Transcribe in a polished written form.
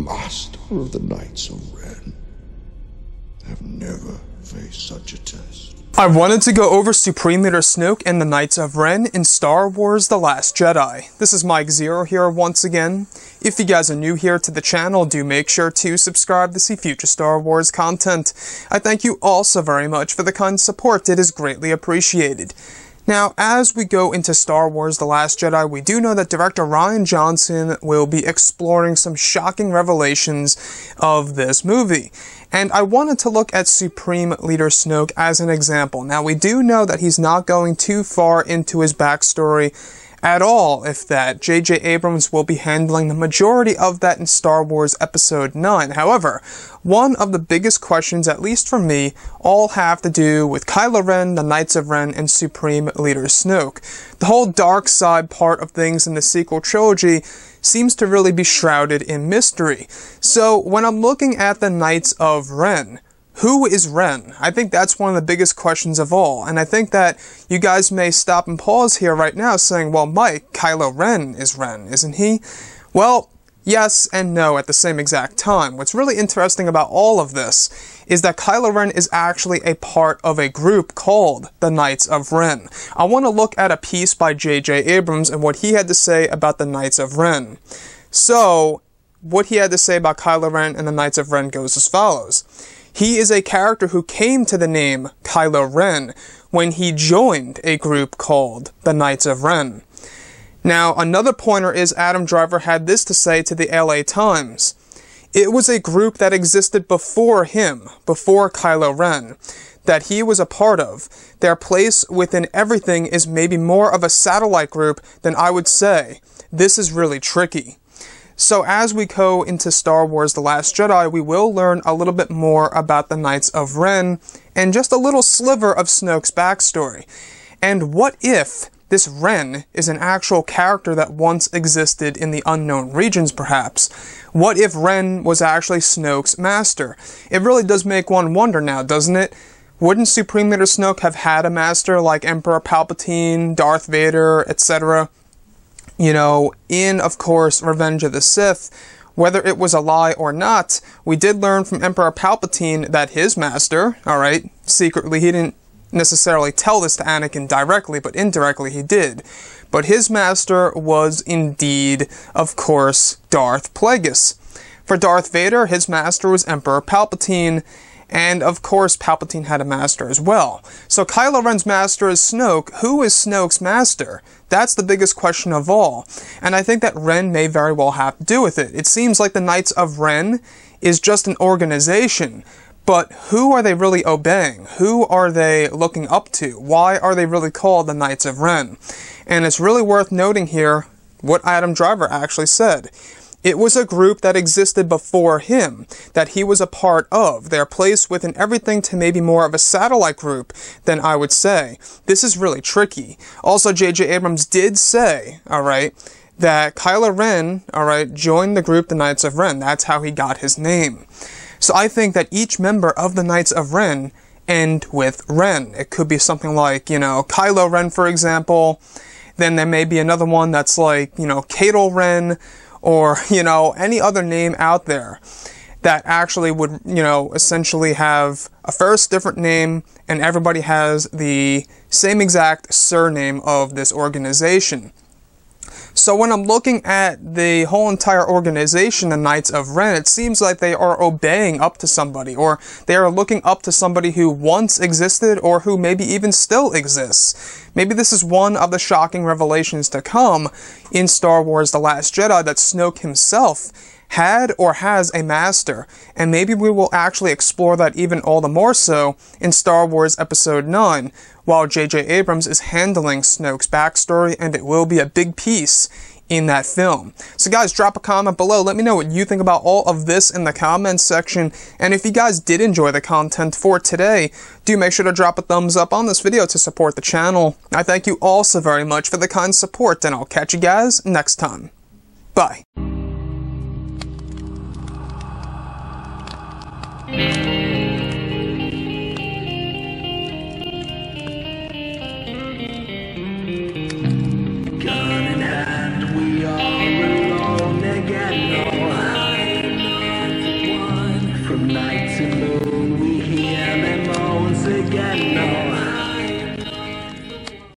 master of the Knights of Ren have never faced such a test. I wanted to go over Supreme Leader Snoke and the Knights of Ren in Star Wars The Last Jedi. This is Mike Zero here once again. If you guys are new here to the channel, do make sure to subscribe to see future Star Wars content. I thank you all so very much for the kind support, it is greatly appreciated. Now, as we go into Star Wars The Last Jedi, we do know that director Rian Johnson will be exploring some shocking revelations of this movie. And I wanted to look at Supreme Leader Snoke as an example. Now, we do know that he's not going too far into his backstory at all, if that. J.J. Abrams will be handling the majority of that in Star Wars Episode 9. However, one of the biggest questions, at least for me, all have to do with KYLO Ren, the Knights of Ren, and Supreme Leader Snoke. The whole dark side part of things in the sequel trilogy seems to really be shrouded in mystery. So, when I'm looking at the Knights of Ren, who is Ren? I think that's one of the biggest questions of all, and I think that you guys may stop and pause here right now saying, well, Mike, KYLO Ren is Ren, isn't he? Well, yes and no at the same exact time. What's really interesting about all of this is that KYLO Ren is actually a part of a group called the Knights of Ren. I want to look at a piece by J.J. Abrams and what he had to say about the Knights of Ren. So, what he had to say about KYLO Ren and the Knights of Ren goes as follows. He is a character who came to the name KYLO Ren when he joined a group called the Knights of Ren. Now, another pointer is Adam Driver had this to say to the LA Times. It was a group that existed before him, before KYLO Ren, that he was a part of. Their place within everything is maybe more of a satellite group than I would say. This is really tricky. So as we go into Star Wars The Last Jedi, we will learn a little bit more about the Knights of Ren, and just a little sliver of Snoke's backstory. And what if this Ren is an actual character that once existed in the unknown regions, perhaps? What if Ren was actually Snoke's master? It really does make one wonder now, doesn't it? Wouldn't Supreme Leader Snoke have had a master like Emperor Palpatine, Darth Vader, etc.? You know, in, of course, Revenge of the Sith, whether it was a lie or not, we did learn from Emperor Palpatine that his master, alright, secretly, he didn't necessarily tell this to Anakin directly, but indirectly he did. But his master was indeed, of course, Darth Plagueis. For Darth Vader, his master was Emperor Palpatine, and of course Palpatine had a master as well. So KYLO Ren's master is Snoke. Who is Snoke's master? That's the biggest question of all. And I think that Ren may very well have to do with it. It seems like the Knights of Ren is just an organization. But who are they really obeying? Who are they looking up to? Why are they really called the Knights of Ren? And it's really worth noting here what Adam Driver actually said. It was a group that existed before him, that he was a part of. Their place within everything to maybe more of a satellite group than I would say. This is really tricky. Also, J.J. Abrams did say, alright, that KYLO Ren, alright, joined the group the Knights of Ren. That's how he got his name. So I think that each member of the Knights of Ren end with Ren. It could be something like, you know, KYLO Ren, for example. Then there may be another one that's like, you know, KYLO Ren, or, you know, any other name out there that actually would, you know, essentially have a first different name and everybody has the same exact surname of this organization. So when I'm looking at the whole entire organization, the Knights of Ren, it seems like they are obeying up to somebody, or they are looking up to somebody who once existed, or who maybe even still exists. Maybe this is one of the shocking revelations to come in Star Wars The Last Jedi, that Snoke himself had or has a master, and maybe we will actually explore that even all the more so in Star Wars Episode 9, while J.J. Abrams is handling Snoke's backstory, and it will be a big piece in that film. So guys, drop a comment below, let me know what you think about all of this in the comments section, and if you guys did enjoy the content for today, do make sure to drop a thumbs up on this video to support the channel. I thank you all so very much for the kind support, and I'll catch you guys next time. Bye.